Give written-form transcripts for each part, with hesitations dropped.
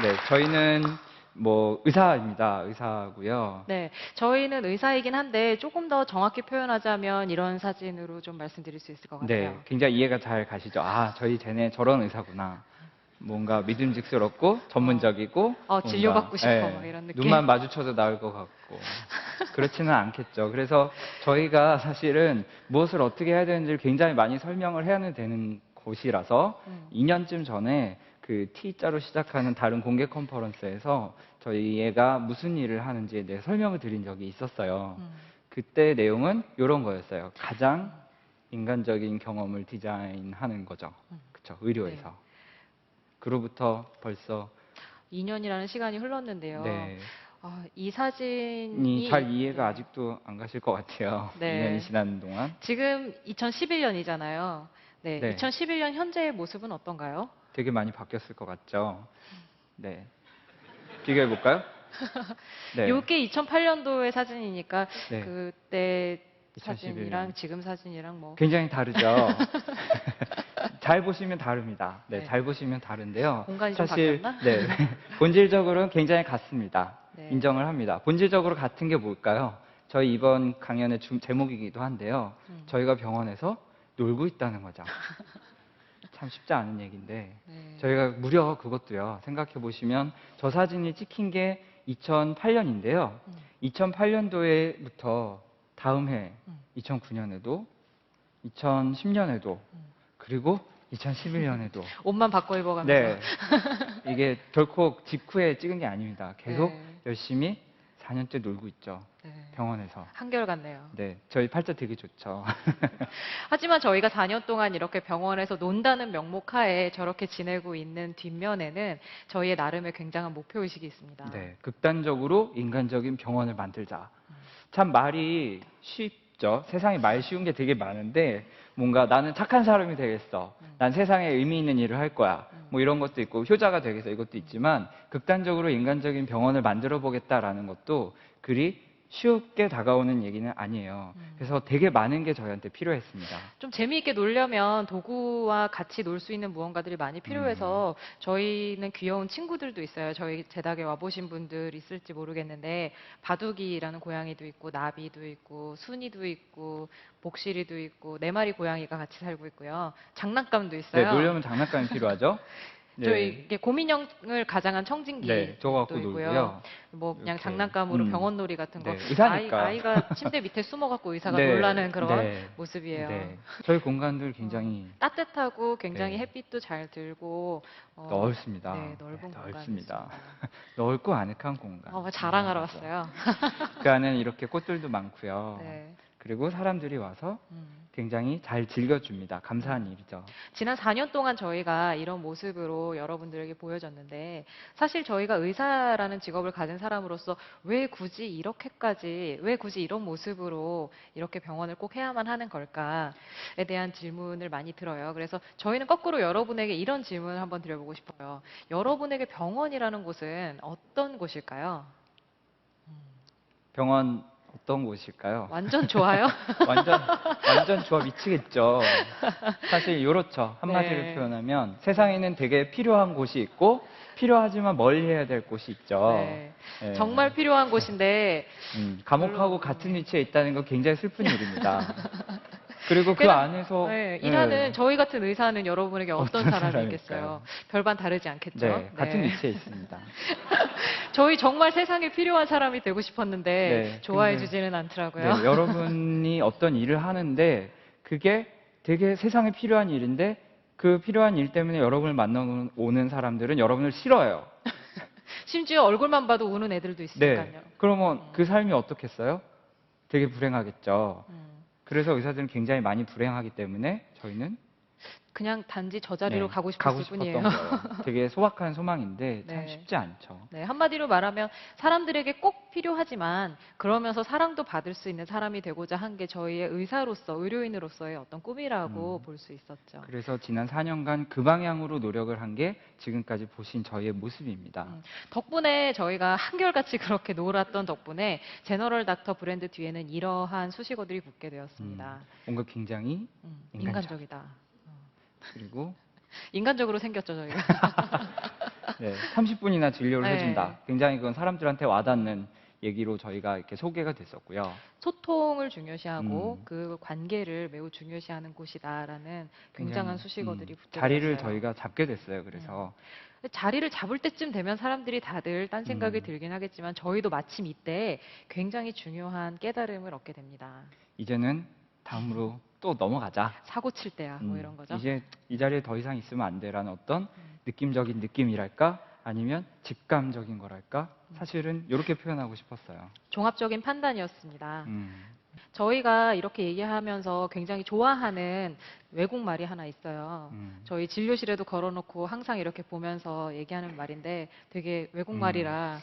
네, 저희는 뭐 의사입니다. 의사고요. 네, 저희는 의사이긴 한데 조금 더 정확히 표현하자면 이런 사진으로 좀 말씀드릴 수 있을 것 네, 같아요. 굉장히 이해가 잘 가시죠. 아, 쟤네 저런 의사구나. 뭔가 믿음직스럽고 전문적이고 뭔가 진료받고 싶어, 막 이런 느낌. 눈만 마주쳐도 나을 것 같고 그렇지는 않겠죠. 그래서 저희가 사실은 무엇을 어떻게 해야 되는지를 굉장히 많이 설명을 해야 되는 곳이라서 2년쯤 전에 그 T자로 시작하는 다른 공개 컨퍼런스에서 저희가 무슨 일을 하는지에 대해 설명을 드린 적이 있었어요. 그때 내용은 이런 거였어요. 가장 인간적인 경험을 디자인하는 거죠. 그렇죠. 의료에서. 네. 그로부터 벌써 2년이라는 시간이 흘렀는데요. 네. 이 사진이 잘 이해가 네. 아직도 안 가실 것 같아요. 네. 2년이 지난 동안. 지금 2011년이잖아요. 네, 네. 2011년 현재의 모습은 어떤가요? 되게 많이 바뀌었을 것 같죠. 네. 비교해 볼까요? 네. 이게 2008년도의 사진이니까 네. 그때 2011 년. 사진이랑 지금 사진이랑 뭐 굉장히 다르죠. 잘 보시면 다릅니다. 네, 네. 잘 보시면 다른데요. 공간이 좀 사실 바뀌었나? 네, 본질적으로는 굉장히 같습니다. 네. 인정을 합니다. 본질적으로 같은 게 뭘까요? 저희 이번 강연의 제목이기도 한데요. 저희가 병원에서 놀고 있다는 거죠. 참 쉽지 않은 얘기인데 네. 저희가 무려 그것도요. 생각해 보시면 저 사진이 찍힌 게 2008년인데요. 2008년도에부터 다음 해 2009년에도 2010년에도 그리고 2011년에도 옷만 바꿔 입어가면서 네. 이게 결코 직후에 찍은 게 아닙니다. 계속 네. 열심히 4년째 놀고 있죠. 네. 병원에서. 한결같네요. 네. 저희 팔자 되게 좋죠. 하지만 저희가 4년 동안 이렇게 병원에서 논다는 명목 하에 저렇게 지내고 있는 뒷면에는 저희의 나름의 굉장한 목표의식이 있습니다. 네. 극단적으로 인간적인 병원을 만들자. 참 말이 쉽죠. 세상에 말 쉬운 게 되게 많은데 뭔가 나는 착한 사람이 되겠어. 난 세상에 의미 있는 일을 할 거야. 뭐 이런 것도 있고 효자가 되겠어. 이것도 있지만 극단적으로 인간적인 병원을 만들어 보겠다라는 것도 그리 쉽게 다가오는 얘기는 아니에요. 그래서 되게 많은 게 저희한테 필요했습니다. 좀 재미있게 놀려면 도구와 같이 놀 수 있는 무언가들이 많이 필요해서 저희는 귀여운 친구들도 있어요. 저희 제닥에 와보신 분들 있을지 모르겠는데 바둑이라는 고양이도 있고 나비도 있고 순이도 있고 목실이도 있고 네 마리 고양이가 같이 살고 있고요. 장난감도 네, 있어요. 놀려면 장난감이 필요하죠. 저희 네. 이게 곰인형을 가장한 청진기도 네, 저거 갖고 있고요. 놀고요. 뭐 그냥 이렇게, 장난감으로 병원놀이 같은 거. 네, 의사니까. 아이가 침대 밑에 숨어갖고 의사가 네, 놀라는 그런 네, 모습이에요. 네. 저희 공간들 굉장히 따뜻하고 굉장히 네. 햇빛도 잘 들고 넓습니다. 네, 넓은 넓습니다. 공간이었습니다. 넓고 아늑한 공간. 자랑하러 왔어요. 그 안에는 이렇게 꽃들도 많고요. 네. 그리고 사람들이 와서 굉장히 잘 즐겨줍니다. 감사한 일이죠. 지난 4년 동안 저희가 이런 모습으로 여러분들에게 보여줬는데 사실 저희가 의사라는 직업을 가진 사람으로서 왜 굳이 이런 모습으로 이렇게 병원을 꼭 해야만 하는 걸까에 대한 질문을 많이 들어요. 그래서 저희는 거꾸로 여러분에게 이런 질문을 한번 드려보고 싶어요. 여러분에게 병원이라는 곳은 어떤 곳일까요? 병원 어떤 곳일까요? 완전 좋아요? 완전 좋아 미치겠죠. 사실 이렇죠. 한마디로 네. 표현하면 세상에는 되게 필요한 곳이 있고 필요하지만 멀리 해야 될 곳이 있죠. 네. 네. 정말 필요한 곳인데 감옥하고 같은 위치에 있다는 건 굉장히 슬픈 일입니다. 그리고 그 게다가, 안에서 일하는 저희 같은 의사는 여러분에게 어떤 어떤 사람이겠어요? 사람일까요? 별반 다르지 않겠죠? 네, 같은 위치에 있습니다. 저희 정말 세상에 필요한 사람이 되고 싶었는데 네, 좋아해 근데 주지는 않더라고요. 네, 여러분이 어떤 일을 하는데 그게 되게 세상에 필요한 일인데 그 필요한 일 때문에 여러분을 만나오는 사람들은 여러분을 싫어해요. 심지어 얼굴만 봐도 우는 애들도 있으니까요. 네. 그러면 그 삶이 어떻겠어요? 되게 불행하겠죠. 그래서 의사들은 굉장히 많이 불행하기 때문에 저희는 그냥 단지 저 자리로 네, 가고 싶었을 싶었던 뿐이에요. 거예요. 되게 소박한 소망인데 참 네. 쉽지 않죠. 네, 한마디로 말하면 사람들에게 꼭 필요하지만 그러면서 사랑도 받을 수 있는 사람이 되고자 한 게 저희의 의료인으로서의 어떤 꿈이라고 볼 수 있었죠. 그래서 지난 4년간 그 방향으로 노력을 한 게 지금까지 보신 저희의 모습입니다. 덕분에 저희가 한결같이 그렇게 놀았던 덕분에 제너럴 닥터 브랜드 뒤에는 이러한 수식어들이 붙게 되었습니다. 뭔가 굉장히 인간적이다. 그리고 인간적으로 생겼죠, 저희가. 네, 30분이나 진료를 네. 해준다. 굉장히 그건 사람들한테 와닿는 얘기로 저희가 이렇게 소개가 됐었고요. 소통을 중요시하고 음. 그 관계를 매우 중요시하는 곳이다라는 굉장한 굉장히, 수식어들이 붙어들었어요. 자리를 저희가 잡게 됐어요. 그래서 자리를 잡을 때쯤 되면 사람들이 다들 딴 생각이 음. 들긴 하겠지만 저희도 마침 이때 굉장히 중요한 깨달음을 얻게 됩니다. 이제는 다음으로 또 넘어가자. 사고 칠 때야 뭐 이런 거죠. 이제 이 자리에 더 이상 있으면 안 돼라는 어떤 음. 느낌적인 느낌이랄까? 아니면 직감적인 거랄까? 음. 사실은 이렇게 표현하고 싶었어요. 종합적인 판단이었습니다. 음. 저희가 이렇게 얘기하면서 굉장히 좋아하는 외국말이 하나 있어요. 저희 진료실에도 걸어놓고 항상 이렇게 보면서 얘기하는 말인데 되게 외국말이라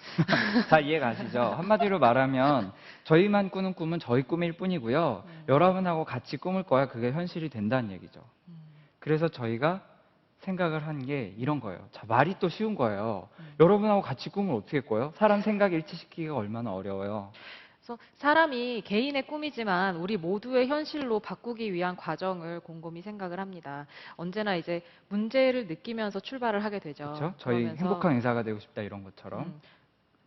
다 이해가시죠? 한마디로 말하면 저희만 꾸는 꿈은 저희 꿈일 뿐이고요. 여러분하고 같이 꿈을 꿔야 그게 현실이 된다는 얘기죠. 그래서 저희가 생각을 한 게 이런 거예요. 자, 말이 또 쉬운 거예요. 여러분하고 같이 꿈을 어떻게 꿔요? 사람 생각 일치시키기가 얼마나 어려워요. 그래서 사람이 개인의 꿈이지만 우리 모두의 현실로 바꾸기 위한 과정을 곰곰이 생각을 합니다. 언제나 이제 문제를 느끼면서 출발을 하게 되죠. 그렇죠? 저희 그러면서 행복한 의사가 되고 싶다 이런 것처럼. 음,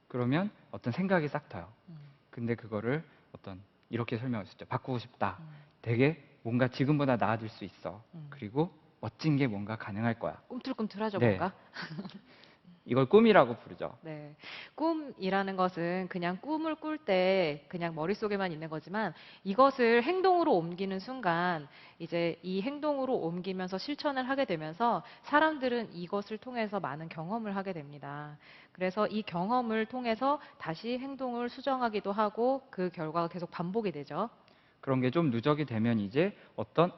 그러면 어떤 생각이 싹 터요. 음, 근데 그거를 어떤 이렇게 설명할 수 있죠. 바꾸고 싶다. 음, 되게 뭔가 지금보다 나아질 수 있어. 음. 그리고 멋진 게 뭔가 가능할 거야. 꿈틀꿈틀하죠, 네. 뭔가. 이걸 꿈이라고 부르죠. 네. 꿈이라는 것은 그냥 꿈을 꿀 때 그냥 머릿속에만 있는 거지만 이것을 행동으로 옮기는 순간 이제 이 행동으로 옮기면서 실천을 하게 되면서 사람들은 이것을 통해서 많은 경험을 하게 됩니다. 그래서 이 경험을 통해서 다시 행동을 수정하기도 하고 그 결과가 계속 반복이 되죠. 그런 게 좀 누적이 되면 이제 어떤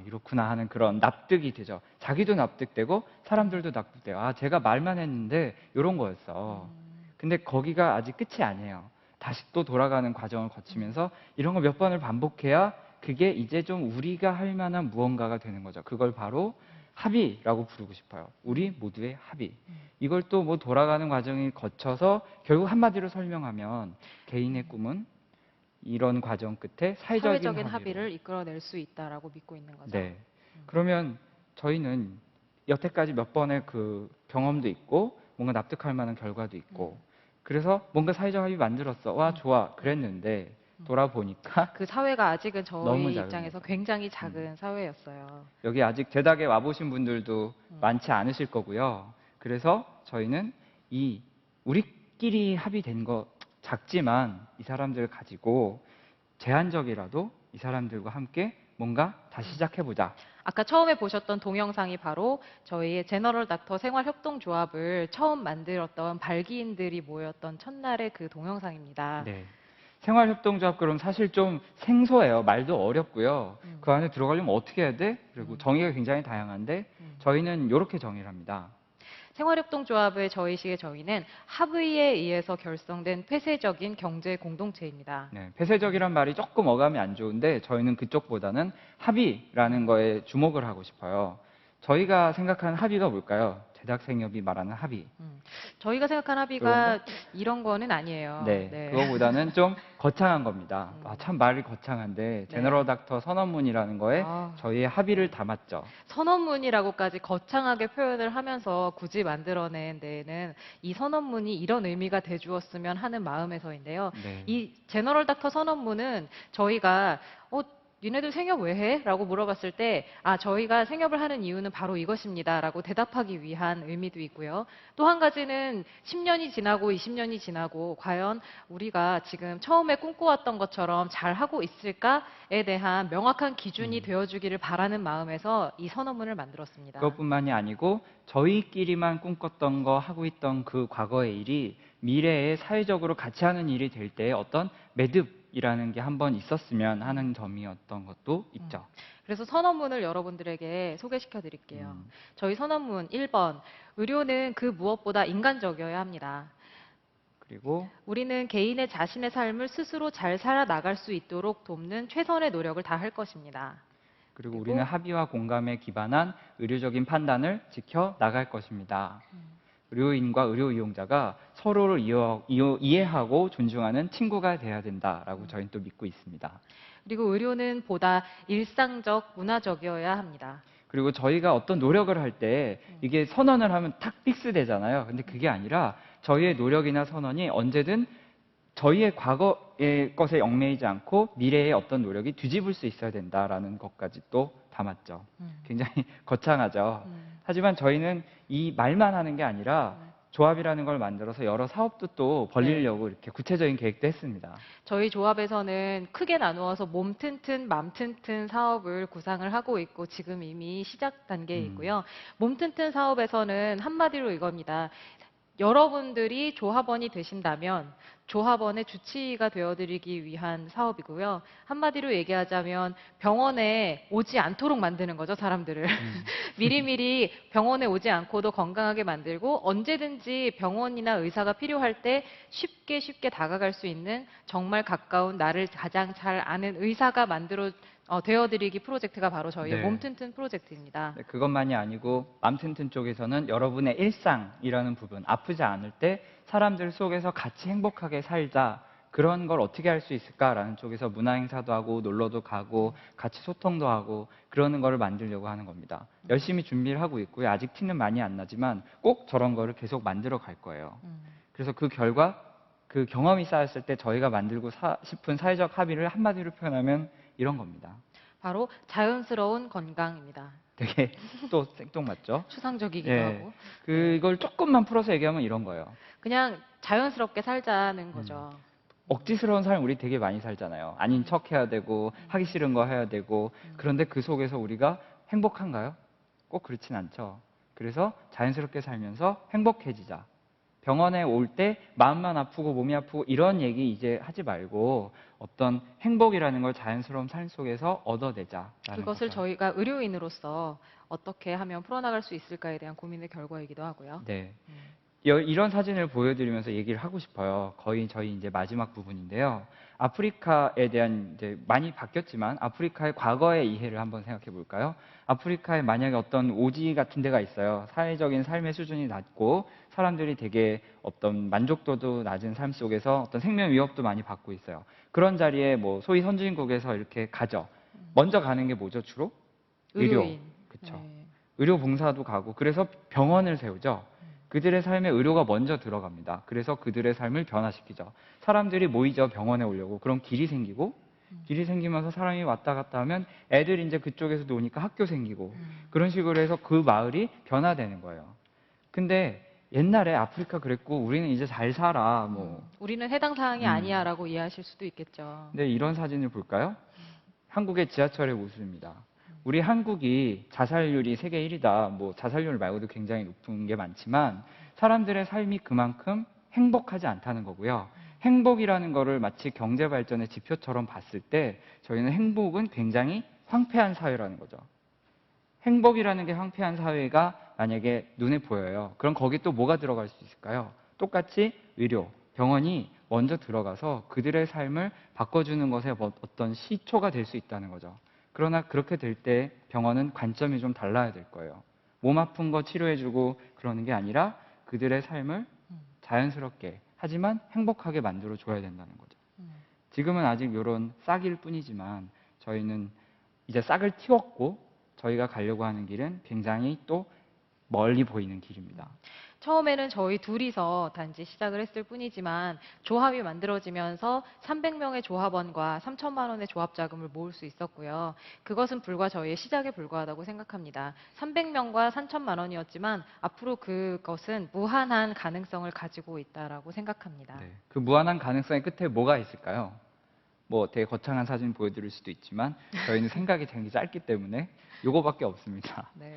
이렇구나 하는 그런 납득이 되죠. 자기도 납득되고 사람들도 납득돼요. 제가 말만 했는데 이런 거였어. 근데 거기가 아직 끝이 아니에요. 다시 또 돌아가는 과정을 거치면서 이런 거 몇 번을 반복해야 그게 이제 좀 우리가 할 만한 무언가가 되는 거죠. 그걸 바로 합의라고 부르고 싶어요. 우리 모두의 합의. 이걸 또 뭐 돌아가는 과정을 거쳐서 결국 한마디로 설명하면 개인의 꿈은 이런 과정 끝에 사회적인 합의로. 합의를 이끌어낼 수 있다라고 믿고 있는 거죠. 네. 그러면 저희는 여태까지 몇 번의 그 경험도 있고 뭔가 납득할 만한 결과도 있고 그래서 뭔가 사회적 합의 만들었어. 와, 좋아. 그랬는데 돌아보니까 그 사회가 아직은 너무 저희 작은 입장에서 거죠. 굉장히 작은 사회였어요. 여기 아직 제닥에 와보신 분들도 많지 않으실 거고요. 그래서 저희는 이 우리끼리 합의된 거 작지만 이 사람들을 가지고 제한적이라도 이 사람들과 함께 뭔가 다시 시작해보자. 아까 처음에 보셨던 동영상이 바로 저희의 제너럴 닥터 생활협동조합을 처음 만들었던 발기인들이 모였던 첫날의 그 동영상입니다. 네. 생활협동조합 그럼 사실 좀 생소해요. 말도 어렵고요. 그 안에 들어가려면 어떻게 해야 돼? 그리고 정의가 굉장히 다양한데 저희는 이렇게 정의를 합니다. 생활협동조합의 저희식의 저희는 합의에 의해서 결성된 폐쇄적인 경제 공동체입니다. 네, 폐쇄적이란 말이 조금 어감이 안 좋은데 저희는 그쪽보다는 합의라는 거에 주목을 하고 싶어요. 저희가 생각하는 합의가 뭘까요? 제닥생협이 말하는 합의. 저희가 생각한 합의가 이런 거는 아니에요. 네, 그거보다는 좀 거창한 겁니다. 참 말이 거창한데 제너럴 닥터 선언문이라는 거에 저희의 합의를 담았죠. 선언문이라고까지 거창하게 표현을 하면서 굳이 만들어낸 데에는 이 선언문이 이런 의미가 돼주었으면 하는 마음에서인데요. 네. 이 제너럴 닥터 선언문은 저희가 니네들 생협 왜 해? 라고 물어봤을 때 저희가 생협을 하는 이유는 바로 이것입니다 라고 대답하기 위한 의미도 있고요. 또 한 가지는 10년이 지나고 20년이 지나고 과연 우리가 지금 처음에 꿈꿔왔던 것처럼 잘하고 있을까에 대한 명확한 기준이 되어주기를 바라는 마음에서 이 선언문을 만들었습니다. 그것뿐만이 아니고 저희끼리만 꿈꿨던 거 하고 있던 그 과거의 일이 미래에 사회적으로 같이 하는 일이 될 때 어떤 매듭이라는 게 한번 있었으면 하는 점이었던 것도 있죠. 그래서 선언문을 여러분들에게 소개시켜 드릴게요. 저희 선언문 1번, 의료는 그 무엇보다 인간적이어야 합니다. 그리고 우리는 개인의 자신의 삶을 스스로 잘 살아나갈 수 있도록 돕는 최선의 노력을 다할 것입니다. 그리고 우리는 합의와 공감에 기반한 의료적인 판단을 지켜 나갈 것입니다. 의료인과 의료 이용자가 서로를 이해하고 존중하는 친구가 돼야 된다라고 저희는 또 믿고 있습니다. 그리고 의료는 보다 일상적, 문화적이어야 합니다. 그리고 저희가 어떤 노력을 할 때 이게 선언을 하면 탁 픽스되잖아요. 근데 그게 아니라 저희의 노력이나 선언이 언제든 저희의 과거의 것에 얽매이지 않고 미래의 어떤 노력이 뒤집을 수 있어야 된다라는 것까지 또 담았죠. 굉장히 거창하죠. 하지만 저희는 이 말만 하는 게 아니라 조합이라는 걸 만들어서 여러 사업도 또 벌리려고 이렇게 구체적인 계획도 했습니다. 저희 조합에서는 크게 나누어서 몸 튼튼, 맘 튼튼 사업을 구상을 하고 있고 지금 이미 시작 단계에 있고요. 몸 튼튼 사업에서는 한마디로 이겁니다. 여러분들이 조합원이 되신다면 조합원의 주치의가 되어드리기 위한 사업이고요. 한마디로 얘기하자면 병원에 오지 않도록 만드는 거죠, 사람들을. 미리미리 병원에 오지 않고도 건강하게 만들고 언제든지 병원이나 의사가 필요할 때 쉽게 다가갈 수 있는 정말 가까운 나를 가장 잘 아는 의사가 되어드리기 프로젝트가 바로 저희의 네. 몸 튼튼 프로젝트입니다. 네, 그것만이 아니고 맘 튼튼 쪽에서는 여러분의 일상이라는 부분, 아프지 않을 때 사람들 속에서 같이 행복하게 살자, 그런 걸 어떻게 할 수 있을까라는 쪽에서 문화 행사도 하고 놀러도 가고 같이 소통도 하고 그러는 거를 만들려고 하는 겁니다. 열심히 준비를 하고 있고요. 아직 티는 많이 안 나지만 꼭 저런 거를 계속 만들어 갈 거예요. 그래서 그 결과, 그 경험이 쌓였을 때 저희가 만들고 싶은 사회적 합의를 한마디로 표현하면 이런 겁니다. 바로 자연스러운 건강입니다. 되게 또 생뚱맞죠? 추상적이기도 예. 하고. 그걸 조금만 풀어서 얘기하면 이런 거예요. 그냥 자연스럽게 살자는 거죠. 억지스러운 삶 우리 되게 많이 살잖아요. 아닌 척 해야 되고 하기 싫은 거 해야 되고 그런데 그 속에서 우리가 행복한가요? 꼭 그렇진 않죠. 그래서 자연스럽게 살면서 행복해지자. 병원에 올 때 마음만 아프고 몸이 아프고 이런 얘기 이제 하지 말고 어떤 행복이라는 걸 자연스러운 삶 속에서 얻어내자라는 그것을 거죠. 저희가 의료인으로서 어떻게 하면 풀어나갈 수 있을까에 대한 고민의 결과이기도 하고요. 네. 이런 사진을 보여드리면서 얘기를 하고 싶어요. 거의 저희 이제 마지막 부분인데요. 아프리카에 대한 이제 많이 바뀌었지만 아프리카의 과거의 이해를 한번 생각해 볼까요? 아프리카에 만약에 어떤 오지 같은 데가 있어요. 사회적인 삶의 수준이 낮고 사람들이 되게 어떤 만족도도 낮은 삶 속에서 어떤 생명 위협도 많이 받고 있어요. 그런 자리에 뭐 소위 선진국에서 이렇게 가죠. 먼저 가는 게 뭐죠, 주로? 의료인. 그렇죠. 네. 의료 봉사도 가고 그래서 병원을 세우죠. 그들의 삶에 의료가 먼저 들어갑니다. 그래서 그들의 삶을 변화시키죠. 사람들이 모이죠. 병원에 오려고. 그럼 길이 생기고 길이 생기면서 사람이 왔다 갔다 하면 애들이 이제 그쪽에서 노니까 학교 생기고 그런 식으로 해서 그 마을이 변화되는 거예요. 근데 옛날에 아프리카 그랬고 우리는 이제 잘 살아. 뭐. 우리는 해당 사항이 아니야라고 이해하실 수도 있겠죠. 근데 이런 사진을 볼까요? 한국의 지하철의 모습입니다. 우리 한국이 자살률이 세계 1위다. 뭐 자살률 말고도 굉장히 높은 게 많지만 사람들의 삶이 그만큼 행복하지 않다는 거고요. 행복이라는 거를 마치 경제 발전의 지표처럼 봤을 때 저희는 행복은 굉장히 황폐한 사회라는 거죠. 행복이라는 게 황폐한 사회가 만약에 눈에 보여요. 그럼 거기 또 뭐가 들어갈 수 있을까요? 똑같이 의료, 병원이 먼저 들어가서 그들의 삶을 바꿔주는 것에 어떤 시초가 될 수 있다는 거죠. 그러나 그렇게 될 때 병원은 관점이 좀 달라야 될 거예요. 몸 아픈 거 치료해주고 그러는 게 아니라 그들의 삶을 자연스럽게 하지만 행복하게 만들어 줘야 된다는 거죠. 지금은 아직 이런 싹일 뿐이지만 저희는 이제 싹을 틔웠고 저희가 가려고 하는 길은 굉장히 또 멀리 보이는 길입니다. 처음에는 저희 둘이서 단지 시작을 했을 뿐이지만 조합이 만들어지면서 300명의 조합원과 3천만 원의 조합 자금을 모을 수 있었고요. 그것은 불과 저희의 시작에 불과하다고 생각합니다. 300명과 3천만 원이었지만 앞으로 그것은 무한한 가능성을 가지고 있다라고 생각합니다. 네, 그 무한한 가능성의 끝에 뭐가 있을까요? 뭐 되게 거창한 사진 보여드릴 수도 있지만 저희는 생각이 되게 짧기 때문에 요거밖에 없습니다. 네.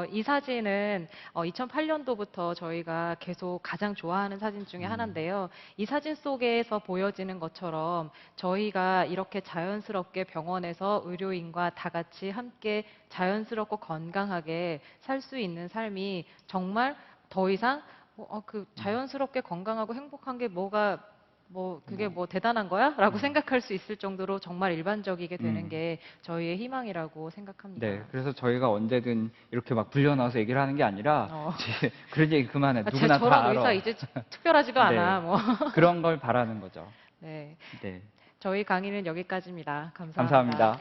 이 사진은 2008년도부터 저희가 계속 가장 좋아하는 사진 중에 하나인데요. 이 사진 속에서 보여지는 것처럼 저희가 이렇게 자연스럽게 병원에서 의료인과 다 같이 함께 자연스럽고 건강하게 살 수 있는 삶이 정말 더 이상 그 자연스럽게 건강하고 행복한 게 그게 뭐 대단한 거야? 라고 생각할 수 있을 정도로 정말 일반적이게 되는 게 저희의 희망이라고 생각합니다. 네, 그래서 저희가 언제든 이렇게 막 불려나와서 얘기를 하는 게 아니라 이제 그런 얘기 그만해. 누구나 다 저런 알아. 의사 이제 특별하지도 않아. 네, 뭐. 그런 걸 바라는 거죠. 네. 네, 저희 강의는 여기까지입니다. 감사합니다. 감사합니다.